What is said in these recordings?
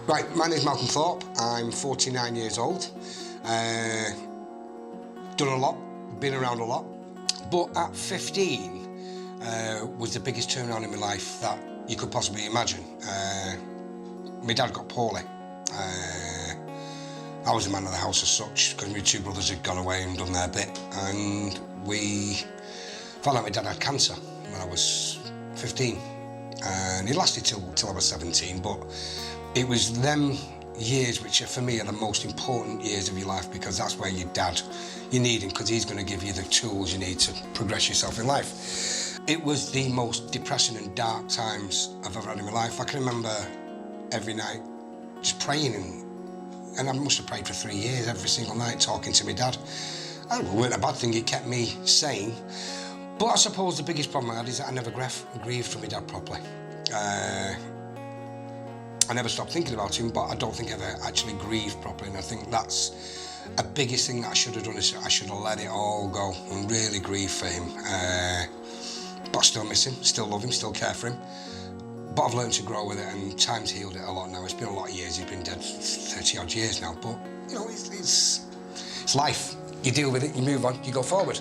Right, my name's Malcolm Thorpe. I'm 49 years old. Done a lot, been around a lot. But at 15 was the biggest turnaround in my life that you could possibly imagine. My dad got poorly. I was the man of the house as such, because my two brothers had gone away and done their bit. And we found out my dad had cancer when I was 15. And it lasted till I was 17, but it was them years which are, for me, are the most important years of your life, because that's where your dad, you need him, because he's going to give you the tools you need to progress yourself in life. It was the most depressing and dark times I've ever had in my life. I can remember every night just praying, and I must have prayed for 3 years, every single night, talking to my dad. And it weren't a bad thing, it kept me sane. But I suppose the biggest problem I had is that I never grieved for my dad properly. I never stopped thinking about him, but I don't think I ever actually grieved properly, and I think that's a biggest thing that I should have done, is I should have let it all go and really grieve for him. But I still miss him, still love him, still care for him. But I've learned to grow with it, and time's healed it a lot now. It's been a lot of years, he's been dead 30 odd years now, but you know, it's life. You deal with it, you move on, you go forward.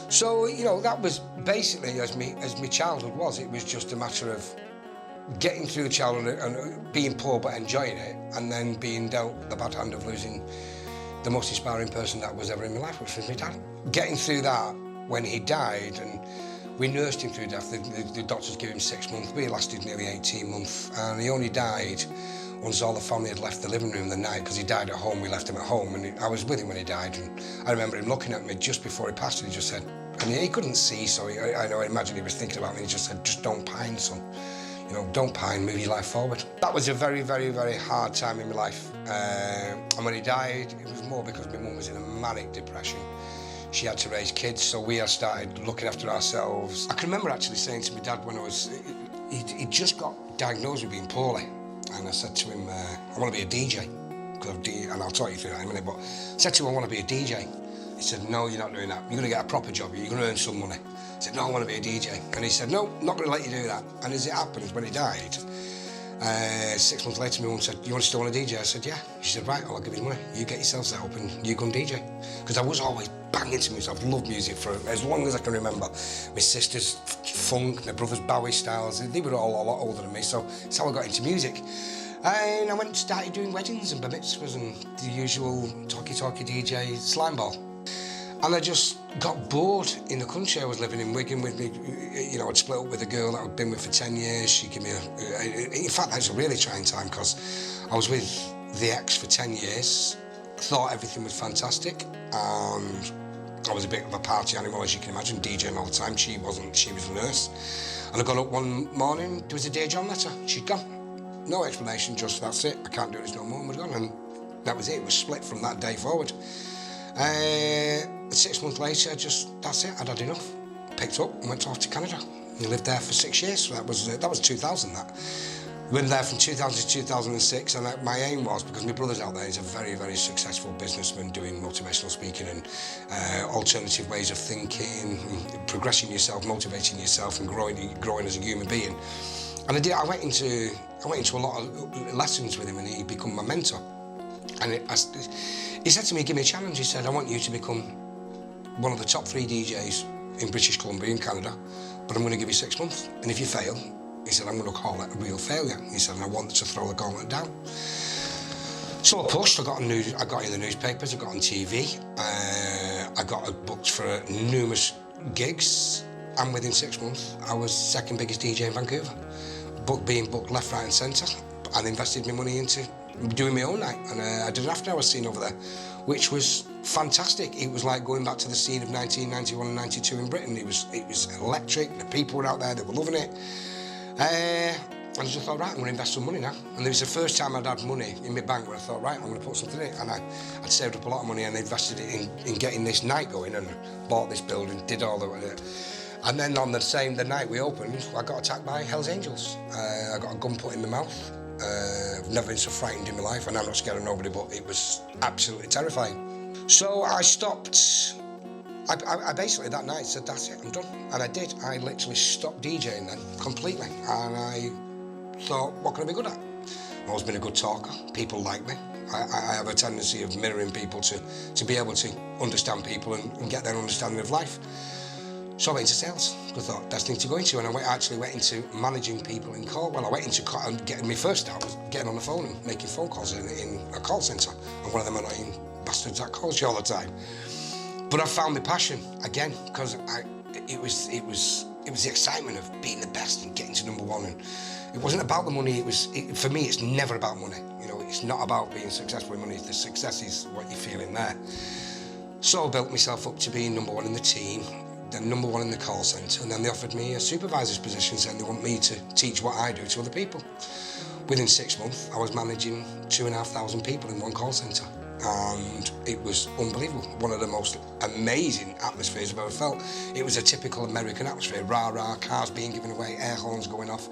So, you know, that was basically as my childhood was. It was just a matter of getting through childhood and being poor but enjoying it, and then being dealt the bad hand of losing the most inspiring person that was ever in my life, which was my dad. Getting through that when he died, and we nursed him through death. The doctors gave him 6 months. We lasted nearly 18 months, and he only died once all the family had left the living room the night, because he died at home. We left him at home, and I was with him when he died, and I remember him looking at me just before he passed, and he just said, and he couldn't see, so I imagine he was thinking about me, and he just said, just don't pine, son. You know, don't pine, move your life forward. That was a very, very, very hard time in my life. And when he died, it was more because my mum was in a manic depression. She had to raise kids, so we had started looking after ourselves. I can remember actually saying to my dad when he just got diagnosed with being poorly. And I said to him, I want to be a DJ. And I'll talk you through that in a minute, but I said to him, I want to be a DJ. He said, no, you're not doing that. You're going to get a proper job, you're going to earn some money. I said, no, I want to be a DJ. And he said, no, not going to let you do that. And as it happened, when he died, 6 months later, my mum said, you still want to DJ? I said, yeah. She said, right, I'll give you the money. You get yourself set up and you go and DJ. Because I was always banging to music. I've loved music for as long as I can remember. My sister's funk, my brother's Bowie styles, they were all a lot older than me, so that's how I got into music. And I went and started doing weddings and bar mitzvahs and the usual talkie DJ slime ball. And I just got bored in the country. I was living in Wigan with me, you know, I'd split up with a girl that I'd been with for 10 years. She gave me in fact, that was a really trying time, because I was with the ex for 10 years, thought everything was fantastic, and I was a bit of a party animal, as you can imagine, DJing all the time. She wasn't, she was a nurse. And I got up one morning, there was a Dear John letter, she'd gone. No explanation, just that's it, I can't do this no more, and we're gone. And that was it, it was split from that day forward. 6 months later, that's it, I'd had enough. Picked up and went off to Canada. We lived there for 6 years, so that was 2000, that. Went there from 2000 to 2006, and my aim was, because my brother's out there, he's a very, very successful businessman doing motivational speaking and alternative ways of thinking, progressing yourself, motivating yourself and growing as a human being. And I went into a lot of lessons with him, and he became my mentor. And he said to me, give me a challenge. He said, I want you to become one of the top 3 DJs in British Columbia in Canada, but I'm going to give you 6 months. And if you fail, he said, I'm going to call it a real failure. He said, and I want to throw the gauntlet down. So I pushed, I got in the newspapers, I got on TV, I got booked for numerous gigs, and within 6 months, I was second biggest DJ in Vancouver. Being booked left, right and centre, and invested my money into doing my own night, and I did an after-hours scene over there, which was fantastic. It was like going back to the scene of 1991 and 92 in Britain. It was electric, the people were out there, they were loving it. And I just thought, right, I'm going to invest some money now. And it was the first time I'd had money in my bank where I thought, right, I'm going to put something in it. And I'd saved up a lot of money and invested it in getting this night going, and bought this building, did all the... And then on the night we opened, I got attacked by Hell's Angels. I got a gun put in my mouth. I've never been so frightened in my life, and I'm not scared of nobody, but it was absolutely terrifying. So I stopped. I basically that night said, that's it, I'm done. And I did. I literally stopped DJing then, completely. And I thought, what can I be good at? I've always been a good talker. People like me. I have a tendency of mirroring people to be able to understand people and get their understanding of life. So I went into sales. I thought that's the thing to go into, and I actually went into managing people in call. Well, I went into getting my first start was getting on the phone and making phone calls in a call centre. I'm one of them annoying bastards that calls you all the time. But I found my passion again because it was the excitement of being the best and getting to number one. And it wasn't about the money. For me, it's never about money. You know, it's not about being successful with money. The success is what you feel in there. So I built myself up to being number one in the team, then number one in the call centre, and then they offered me a supervisor's position, saying they want me to teach what I do to other people. Within 6 months, I was managing 2,500 people in one call centre, and it was unbelievable. One of the most amazing atmospheres I've ever felt. It was a typical American atmosphere, rah-rah, cars being given away, air horns going off,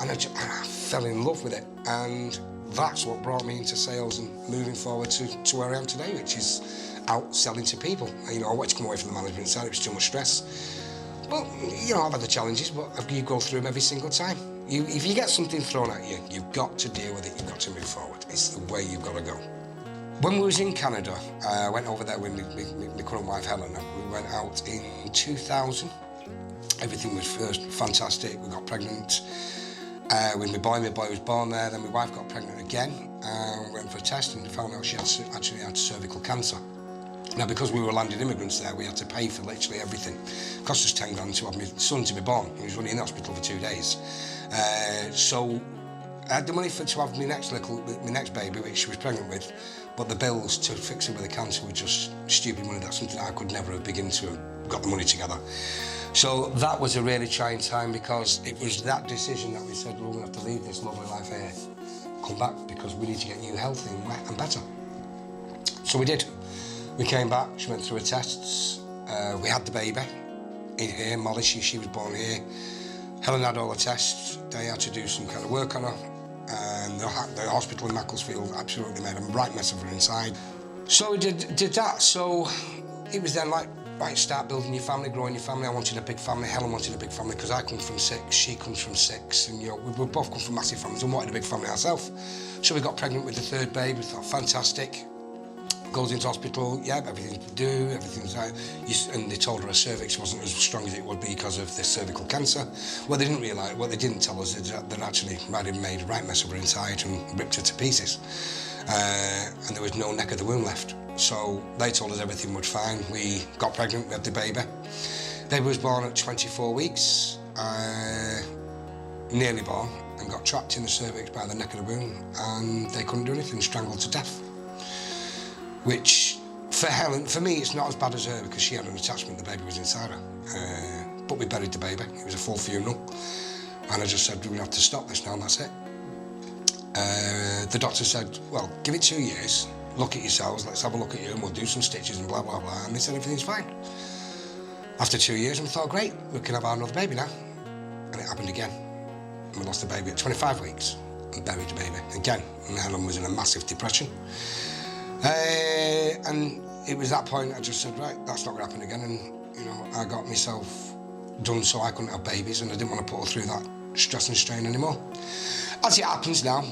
and I fell in love with it, and that's what brought me into sales and moving forward to where I am today, which is out selling to people. You know, I wanted to come away from the management side, it was too much stress. Well, you know, I've had the challenges, but you go through them every single time. If you get something thrown at you, you've got to deal with it, you've got to move forward. It's the way you've got to go. When we was in Canada, I went over there with my current wife, Helen. We went out in 2000. Everything was first fantastic. We got pregnant with my boy. My boy was born there. Then my wife got pregnant again. Went for a test and found out she actually had cervical cancer. Now, because we were landed immigrants there, we had to pay for literally everything. It cost us 10 grand to have my son to be born. He was running in the hospital for 2 days. So I had the money to have my next baby, which she was pregnant with, but the bills to fix her with the cancer were just stupid money. That's something I could never have begun to have got the money together. So that was a really trying time because it was that decision that we said, well, we're going to have to leave this lovely life here, come back because we need to get you healthy and better. So we did. We came back, she went through her tests, we had the baby in here, Molly, she was born here. Helen had all the tests, they had to do some kind of work on her, and the hospital in Macclesfield absolutely made a right mess of her inside. So we did that, so it was then like, right, start building your family, growing your family. I wanted a big family, Helen wanted a big family because I come from 6, she comes from 6, and you know, we both come from massive families and wanted a big family ourselves. So we got pregnant with the third baby, we thought, fantastic. Goes into hospital, yeah, everything's to do, everything's right. And they told her cervix wasn't as strong as it would be because of this cervical cancer. What they didn't tell us is that they'd actually made a right mess of her inside and ripped her to pieces. And there was no neck of the womb left. So they told us everything was fine. We got pregnant, we had the baby. Baby was born at 24 weeks, nearly born, and got trapped in the cervix by the neck of the womb, and they couldn't do anything, strangled to death. Which, for Helen, for me, it's not as bad as her because she had an attachment, the baby was inside her. But we buried the baby, it was a full funeral. And I just said, we're going to have to stop this now, and that's it. The doctor said, well, give it 2 years, look at yourselves, let's have a look at you, and we'll do some stitches and blah, blah, blah. And they said everything's fine. After 2 years, we thought, great, we can have another baby now. And it happened again. And we lost the baby at 25 weeks and buried the baby again. And Helen was in a massive depression. And it was that point I just said, right, that's not going to happen again. And, you know, I got myself done so I couldn't have babies, and I didn't want to put her through that stress and strain anymore. As it happens now,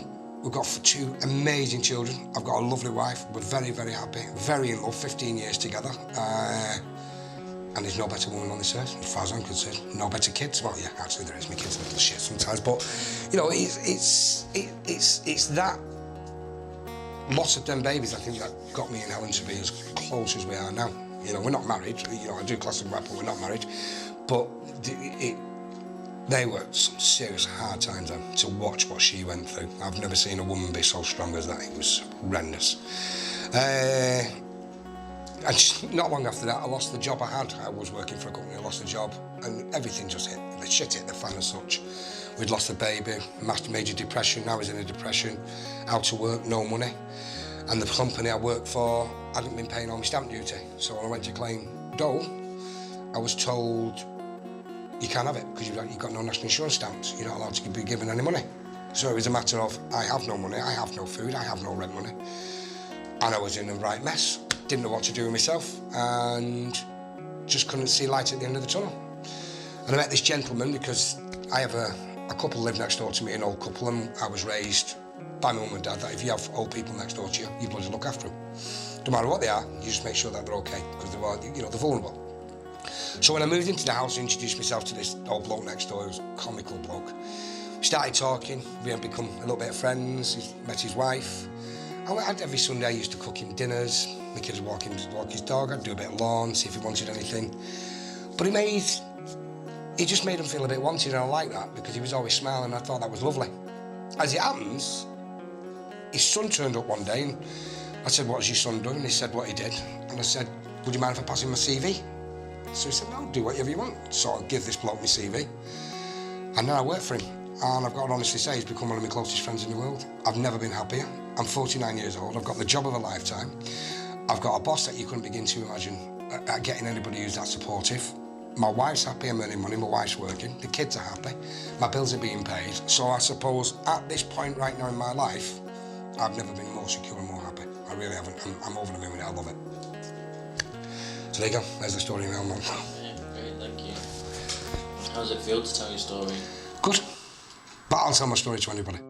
we've got 2 amazing children. I've got a lovely wife. We're very, very happy, very in love, 15 years together. And there's no better woman on this earth, as far as I'm concerned. No better kids. Well, yeah, actually there is. My kids are little shit sometimes, but, you know, it's that loss of them babies, I think, that got me and Helen to be as close as we are now. You know, we're not married. You know, I do class them back, but we're not married. But they were some serious hard times then, to watch what she went through. I've never seen a woman be so strong as that. It was horrendous. And just not long after that, I lost the job I had. I was working for a company, I lost the job, and everything just hit. The shit hit the fan as such. We'd lost the baby, major depression. I was in a depression, out of work, no money. And the company I worked for hadn't been paying all my stamp duty. So when I went to claim dole, I was told, you can't have it because you've got no national insurance stamps. You're not allowed to be given any money. So it was a matter of, I have no money, I have no food, I have no rent money. And I was in a right mess. Didn't know what to do with myself and just couldn't see light at the end of the tunnel. And I met this gentleman because I have a couple live next door to me, an old couple, and I was raised by my mum and dad that if you have old people next door to you, you bloody look after them. No matter what they are, you just make sure that they're okay, because they're vulnerable. So when I moved into the house, I introduced myself to this old bloke next door, who was a comical bloke. We started talking, we had become a little bit of friends, he met his wife. And every Sunday I used to cook him dinners, the kids would walk his dog, I'd do a bit of lawn, see if he wanted anything. But he just made him feel a bit wanted, and I liked that, because he was always smiling, and I thought that was lovely. As it happens, his son turned up one day, and I said, "What's your son done?" And he said what he did. And I said, "Would you mind if I pass him my CV?" So he said, "No, do whatever you want." So I'll give this bloke my CV. And then I work for him. And I've got to honestly say, he's become one of my closest friends in the world. I've never been happier. I'm 49 years old. I've got the job of a lifetime. I've got a boss that you couldn't begin to imagine getting anybody who's that supportive. My wife's happy, I'm earning money, my wife's working, the kids are happy, my bills are being paid. So I suppose at this point right now in my life, I've never been more secure and more happy. I really haven't. I'm over the moon with it, I love it. So there you go, there's the story now, Mum. Yeah, great, thank you. How does it feel to tell your story? Good, but I'll tell my story to anybody.